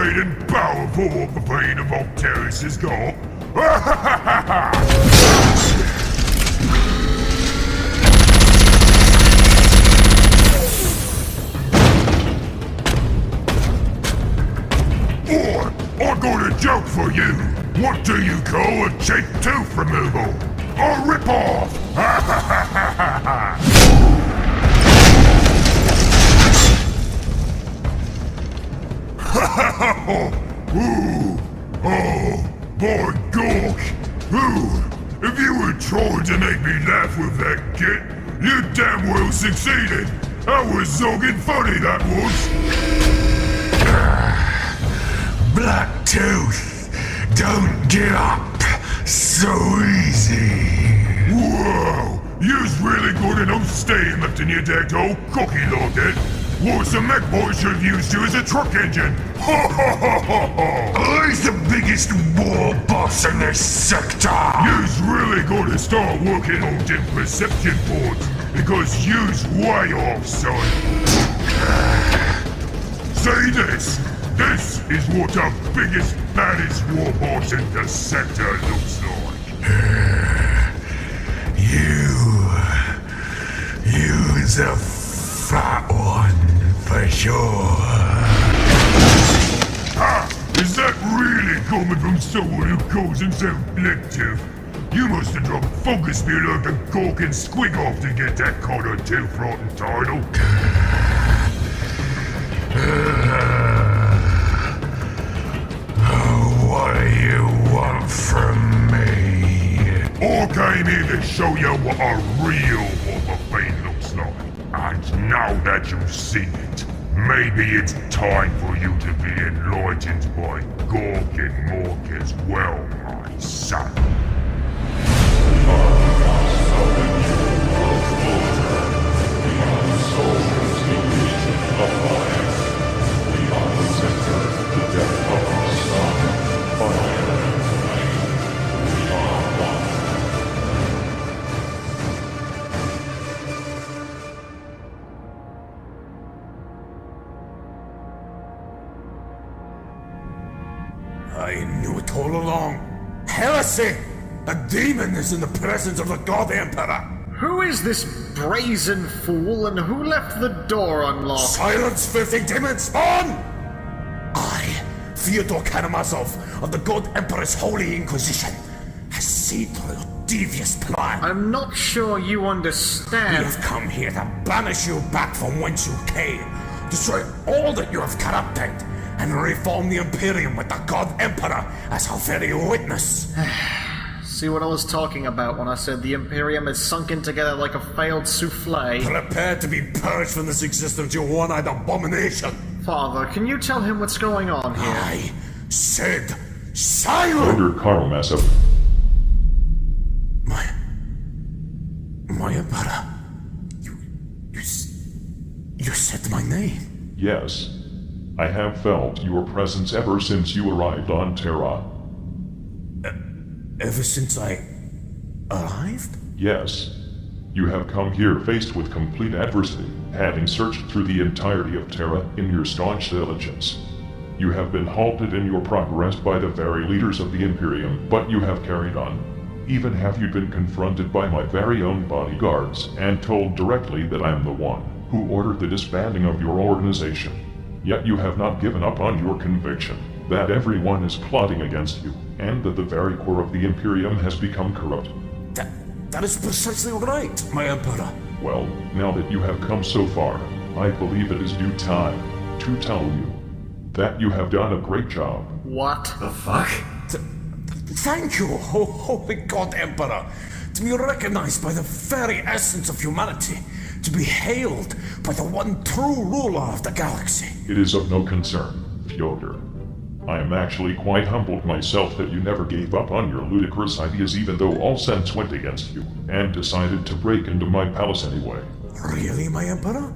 great and powerful what the Bane of Alteris has got? Or, I got a joke for you. What do you call a cheap tooth removal? A rip-off! Ooh, oh, by gosh! Ooh, if you were trying to make me laugh with that kit, you damn well succeeded! That was zogging funny, that was! Black Tooth, don't give up so easy. Whoa! You's really got enough steam left in your deck, old cocky like it. What's the mech boy should have used you as a truck engine? Ha ha ha ha ha! He's the biggest war boss in this sector. You's really got to start working on them perception boards, because you's way off, son. See this? This is what the biggest, baddest war boss in the sector looks like. You's a fat one, for sure. Ha! Is that really coming from someone who calls himself Blicktooth? You must have dropped focus spear like a cork and squig off to get that kind of tooth-rotten title. What do you want from me? I came here to show you what a real Wolverine looks like. And now that you've seen it, maybe it's time for you to be enlightened by Gork and Mork as well, my son. I knew it all along. Heresy! A demon is in the presence of the God Emperor! Who is this brazen fool, and who left the door unlocked? Silence, filthy demon spawn! I, Fyodor Karamazov, of the God Emperor's Holy Inquisition, has seen through your devious plan. I'm not sure you We understand. have come here to banish you back from whence you came, destroy all that you have corrupted, and reform the Imperium with the God Emperor as our very witness. See what I was talking about when I said the Imperium is sunken together like a failed souffle? Prepare to be purged from this existence, you one-eyed abomination! Father, can you tell him what's going on here? I said silence! Under Karamazov. My Emperor, you said my name. Yes. I have felt your presence ever since you arrived on Terra. Ever since I arrived? Yes. You have come here faced with complete adversity, having searched through the entirety of Terra in your staunch diligence. You have been halted in your progress by the very leaders of the Imperium, but you have carried on. Even have you been confronted by my very own bodyguards, and told directly that I am the one who ordered the disbanding of your organization. Yet you have not given up on your conviction that everyone is plotting against you, and that the very core of the Imperium has become corrupt. That is precisely right, my Emperor. Well, now that you have come so far, I believe it is due time to tell you that you have done a great job. What? The fuck? Thank you, Holy God Emperor, to be recognized by the very essence of humanity, to be hailed by the one true ruler of the galaxy. It is of no concern, Fyodor. I am actually quite humbled myself that you never gave up on your ludicrous ideas even though all sense went against you, and decided to break into my palace anyway. Really, my Emperor?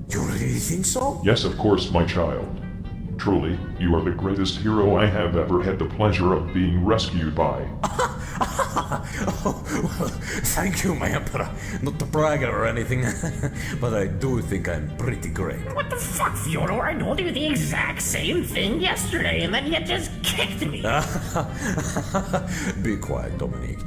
You really think so? Yes, of course, my child. Truly, you are the greatest hero I have ever had the pleasure of being rescued by. Oh, well, thank you, my Emperor. Not to brag or anything, but I do think I'm pretty great. What the fuck, Fyodor? I told you the exact same thing yesterday, and then you just kicked me. Be quiet, Dominique.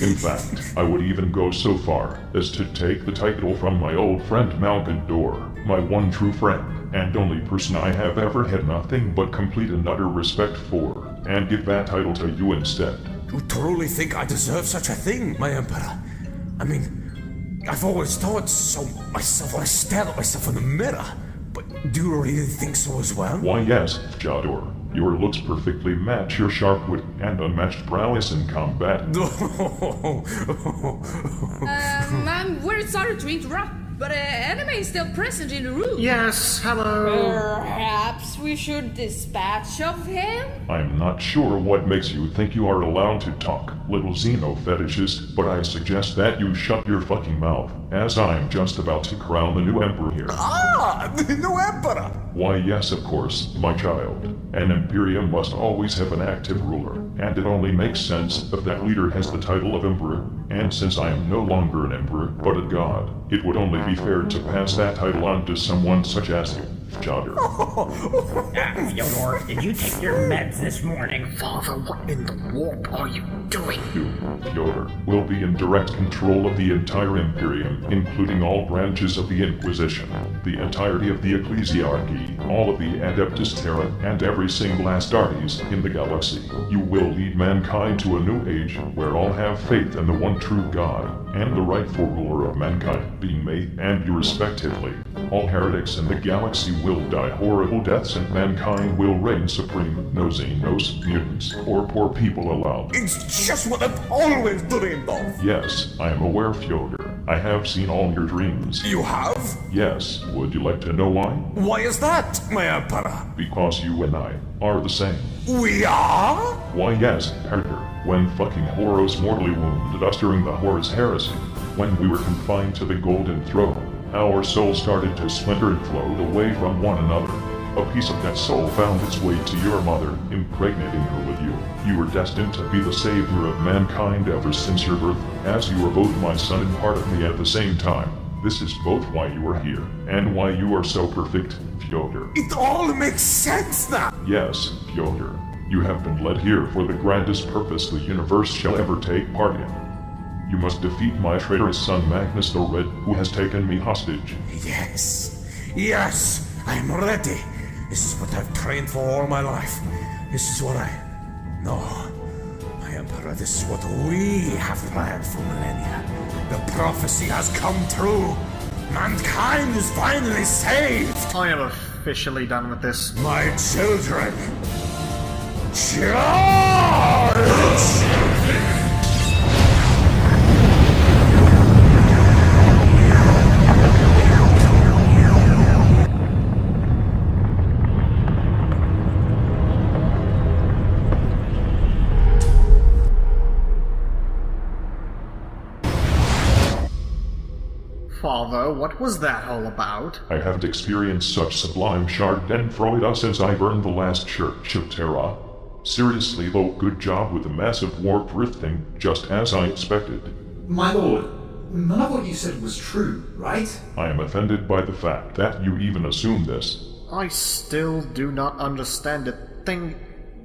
In fact, I would even go so far as to take the title from my old friend Malcolm Dorr, my one true friend, and only person I have ever had nothing but complete and utter respect for, and give that title to you instead. You truly think I deserve such a thing, my Emperor? I mean, I've always thought so myself when I stare at myself in the mirror. But do you really think so as well? Why yes, Fyodor. Your looks perfectly match your sharp wit and unmatched prowess in combat. I'm very sorry to interrupt, but enemy is still present in the room. Yes, hello. Perhaps we should dispatch of him? I'm not sure what makes you think you are allowed to talk, little xeno fetishist, but I suggest that you shut your fucking mouth, as I'm just about to crown the new emperor here. Ah, the new Emperor! Why yes, of course, my child. An imperium must always have an active ruler, and it only makes sense if that leader has the title of emperor, and since I am no longer an emperor, but a god, it would only be fair to pass that title on to someone such as you, Fyodor. Fyodor, did you take your meds this morning? Father, what in the warp are you doing? You, Fyodor, will be in direct control of the entire Imperium, including all branches of the Inquisition, the entirety of the Ecclesiarchy, all of the Adeptus Terra, and every single Astartes in the galaxy. You will lead mankind to a new age where all have faith in the one true God, and the rightful ruler of mankind, being me and you respectively. All heretics in the galaxy will die horrible deaths and mankind will reign supreme. No Xenos, mutants, or poor people allowed. It's just what I've always dreamed of. Yes, I am aware, Fyodor. I have seen all your dreams. You have? Yes, would you like to know why? Why is that, my Emperor? Because you and I are the same. We are? Why yes, Herder. When fucking Horos mortally wounded us during the Horus heresy, when we were confined to the Golden Throne, our souls started to splinter and float away from one another. A piece of that soul found its way to your mother, impregnating her with you. You were destined to be the savior of mankind ever since your birth, as you are both my son and part of me at the same time. This is both why you are here, and why you are so perfect, Fyodor. It all makes sense now. Yes, Fyodor. You have been led here for the grandest purpose the universe shall ever take part in. You must defeat my traitorous son Magnus the Red, who has taken me hostage. Yes, I am ready. This is what I've trained for all my life. This is what No, my Emperor, this is what we have planned for millennia. The prophecy has come true. Mankind is finally saved. I am officially done with this. My children, charge! Father, what was that all about? I haven't experienced such sublime schadenfreude since I burned the last church of Terra. Seriously though, good job with the massive warp rift thing, just as I expected. My lord, none of what you said was true, right? I am offended by the fact that you even assume this. I still do not understand a thing.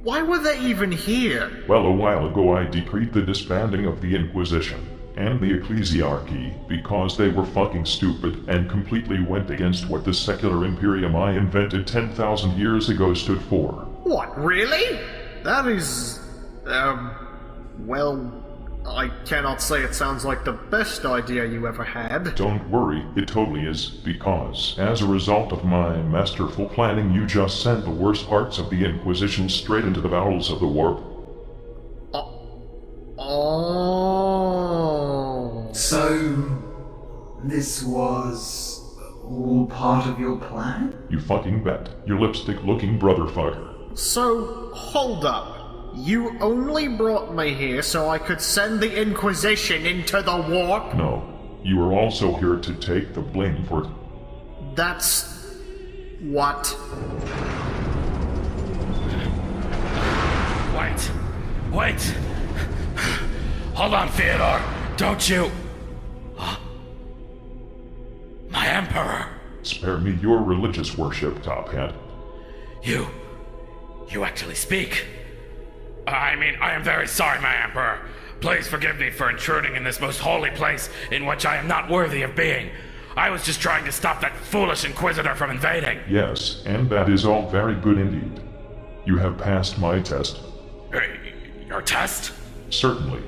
Why were they even here? Well, a while ago I decreed the disbanding of the Inquisition and the Ecclesiarchy because they were fucking stupid and completely went against what the secular imperium I invented 10,000 years ago stood for. What, really? That is... well, I cannot say it sounds like the best idea you ever had. Don't worry, it totally is, because as a result of my masterful planning, you just sent the worst parts of the Inquisition straight into the bowels of the warp. Oh. So, this was all part of your plan? You fucking bet. Your lipstick-looking brother-fucker. So, hold up. You only brought me here so I could send the Inquisition into the warp? No. You are also here to take the blame for it. That's... what? Wait. Hold on, Theodore. Don't you... Huh? My Emperor. Spare me your religious worship, Top Hat. You actually speak. I am very sorry, my Emperor. Please forgive me for intruding in this most holy place in which I am not worthy of being. I was just trying to stop that foolish Inquisitor from invading. Yes, and that is all very good indeed. You have passed my test. Your test? Certainly.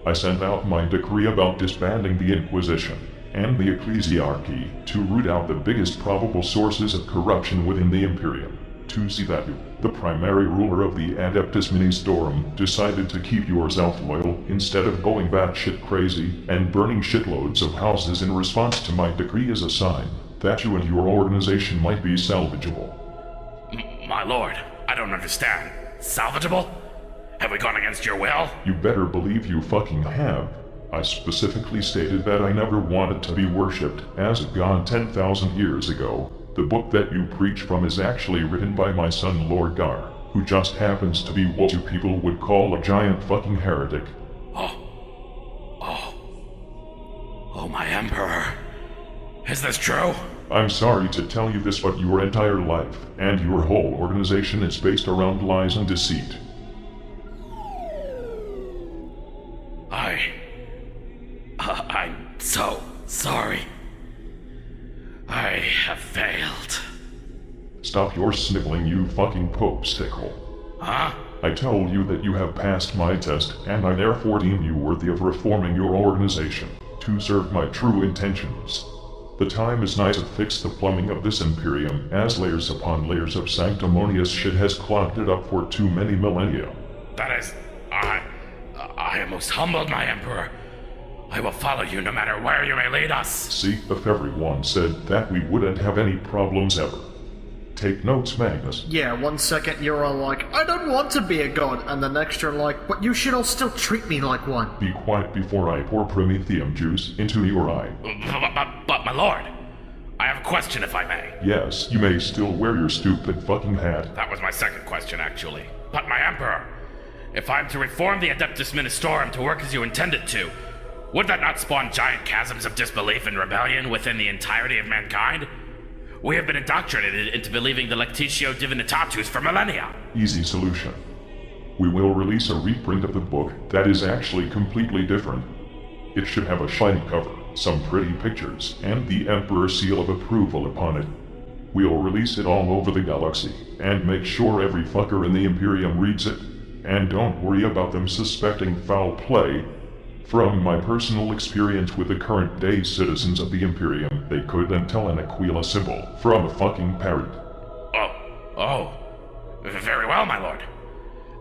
I sent out my decree about disbanding the Inquisition and the Ecclesiarchy to root out the biggest probable sources of corruption within the Imperium. To see that you, the primary ruler of the Adeptus Ministorum, decided to keep yourself loyal instead of going batshit crazy and burning shitloads of houses in response to my decree is a sign that you and your organization might be salvageable. My lord, I don't understand. Salvageable? Have we gone against your will? You better believe you fucking have. I specifically stated that I never wanted to be worshipped as a god 10,000 years ago. The book that you preach from is actually written by my son Lord Gar, who just happens to be what you people would call a giant fucking heretic. Oh, my Emperor. Is this true? I'm sorry to tell you this, but your entire life and your whole organization is based around lies and deceit. I'm so sorry. I have failed. Stop your sniveling, you fucking popesicle. Huh? I told you that you have passed my test, and I therefore deem you worthy of reforming your organization to serve my true intentions. The time is nigh to fix the plumbing of this Imperium, as layers upon layers of sanctimonious shit has clogged it up for too many millennia. That is... I am most humbled, my Emperor. I will follow you no matter where you may lead us. See, if everyone said that, we wouldn't have any problems ever. Take notes, Magnus. Yeah, 1 second you're all like, I don't want to be a god, and the next you're like, but you should all still treat me like one. Be quiet before I pour Prometheum juice into your eye. But my lord, I have a question if I may. Yes, you may still wear your stupid fucking hat. That was my second question, actually. But my Emperor, if I'm to reform the Adeptus Ministorum to work as you intended to, would that not spawn giant chasms of disbelief and rebellion within the entirety of mankind? We have been indoctrinated into believing the Lectitio Divinitatus for millennia. Easy solution. We will release a reprint of the book that is actually completely different. It should have a shiny cover, some pretty pictures, and the Emperor's seal of approval upon it. We'll release it all over the galaxy, and make sure every fucker in the Imperium reads it. And don't worry about them suspecting foul play. From my personal experience with the current day citizens of the Imperium, they couldn't tell an Aquila symbol from a fucking parrot. Oh. Very well, my lord.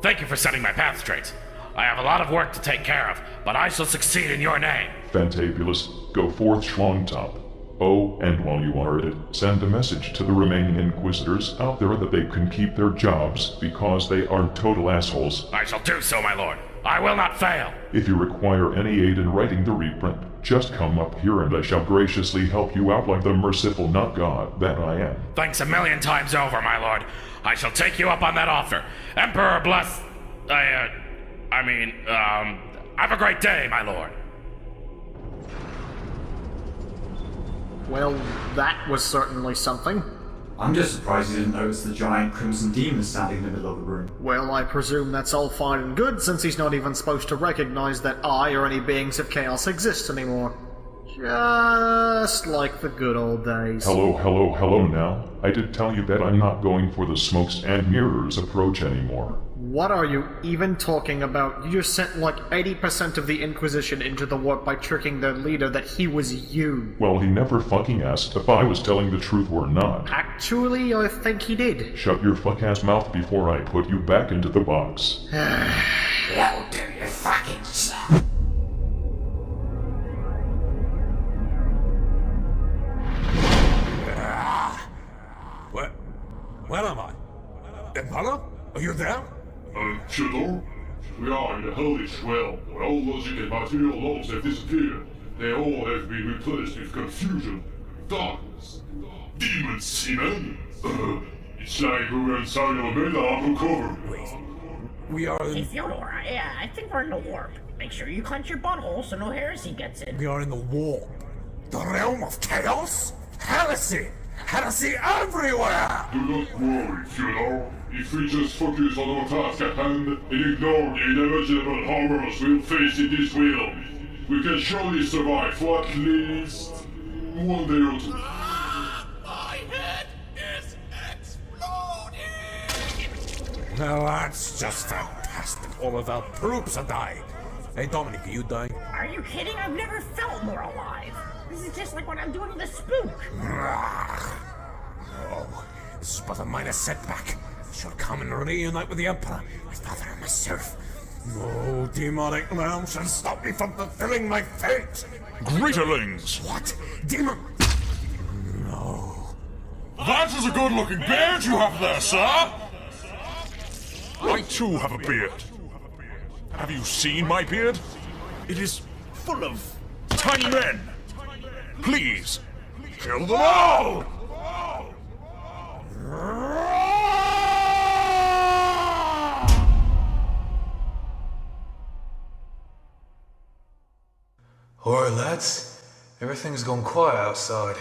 Thank you for setting my path straight. I have a lot of work to take care of, but I shall succeed in your name. Fantabulous. Go forth, Schlongtop. Oh, and while you are at it, send a message to the remaining Inquisitors out there that they can keep their jobs because they are total assholes. I shall do so, my lord. I will not fail. If you require any aid in writing the reprint, just come up here and I shall graciously help you out like the merciful not god that I am. Thanks a million times over, my lord. I shall take you up on that offer. Emperor bless... have a great day, my lord. Well, that was certainly something. I'm just surprised you didn't notice the giant crimson demon standing in the middle of the room. Well, I presume that's all fine and good, since he's not even supposed to recognize that I or any beings of chaos exist anymore. Just like the good old days. Hello now. I did tell you that I'm not going for the smokes and mirrors approach anymore. What are you even talking about? You just sent like 80% of the Inquisition into the warp by tricking their leader that he was you. Well, he never fucking asked if I was telling the truth or not. Actually, I think he did. Shut your fuck-ass mouth before I put you back into the box. You'll do your fucking self. Where am I? Impala? Are you there? Shuttle? We are in the hellish realm, where all logic and material laws have disappeared. They all have been replaced with confusion, darkness, demon semen. It's like we were inside of a meta undercover. Wait. We are Hey, in... Fyodor, I think we're in the warp. Make sure you clench your butthole so no heresy gets in. We are in the warp. The realm of chaos? Heresy! Heresy everywhere! Do not worry, Fyodor. If we just focus on our task at hand and ignore the inevitable horrors we'll face in this world, we can surely survive for at least one day or two. My head is exploding! Now that's just fantastic. All of our troops are dying. Hey, Dominic, are you dying? Are you kidding? I've never felt more alive. This is just like when I'm doing the spook. Oh, this is but a minor setback. I shall come and reunite with the Emperor, my father and myself. No demonic realm shall stop me from fulfilling my fate. Greetalings! What? Demon? No. That is a good-looking beard you have there, sir! I too have a beard. Have you seen my beard? It is full of tiny men. Please, kill them all! Alright, lads. Everything's gone quiet outside.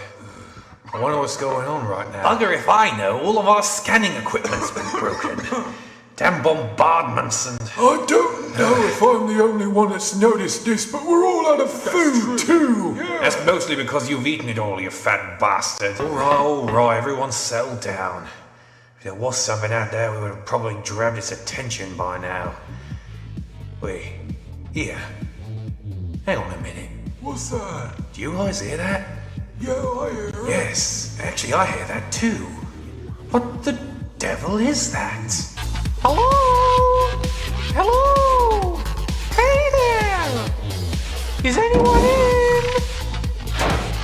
I wonder what's going on right now. Bugger if I know. All of our scanning equipment's been broken. Damn bombardments and... I don't know if I'm the only one that's noticed this, but we're all out of food too! That's mostly because you've eaten it all, you fat bastard. Alright, everyone settle down. If there was something out there, we would have probably grabbed its attention by now. Wait, here. Hang on a minute. What's that? Do you guys hear that? Yeah, I hear it. Yes, actually I hear that too. What the devil is that? Hello? Hello? Hey there! Is anyone in?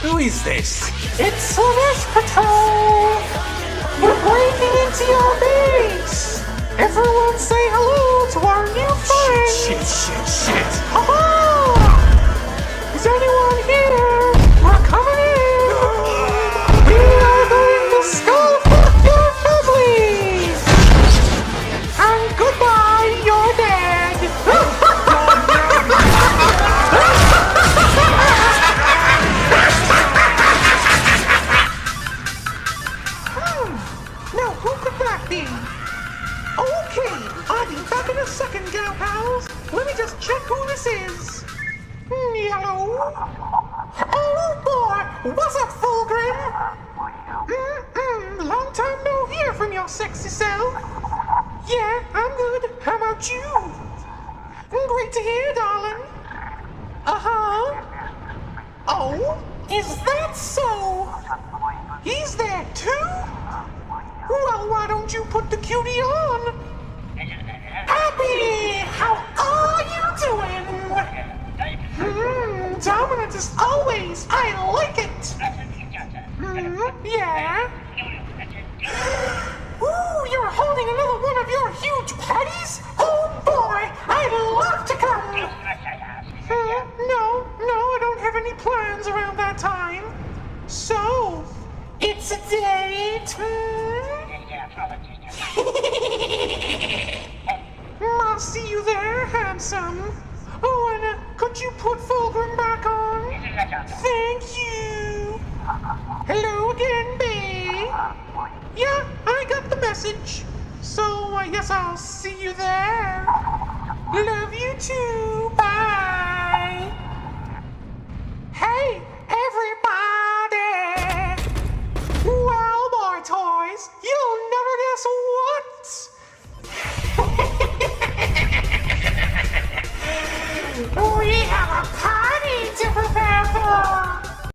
Who is this? It's Slanesh Patrol! We're breaking into your base! Everyone say hello to our new friend! Shit. Aha! Is anyone here? We're coming in! We are going to skull fuck your families! And goodbye, you're dead! Now who could that be? Okay, I'll be back in a second, gal pals. Let me just check who this is. Hello? Oh boy, what's up, Fulgrim? Long time no hear from your sexy self. Yeah, I'm good. How about you? Great to hear, darling. Uh-huh. Oh, is that so? He's there too? Well, why don't you put the cutie on? Happy! How are you doing? Dominant as always. I like it. Yeah. Ooh, you're holding another one of your huge patties? Oh boy, I'd love to come. No, I don't have any plans around that time. So, it's a date. I'll see you there, handsome. Oh, and could you put Fulgrim back on? Thank you. Hello again, babe. Yeah, I got the message. So I guess I'll see you there. Love you too.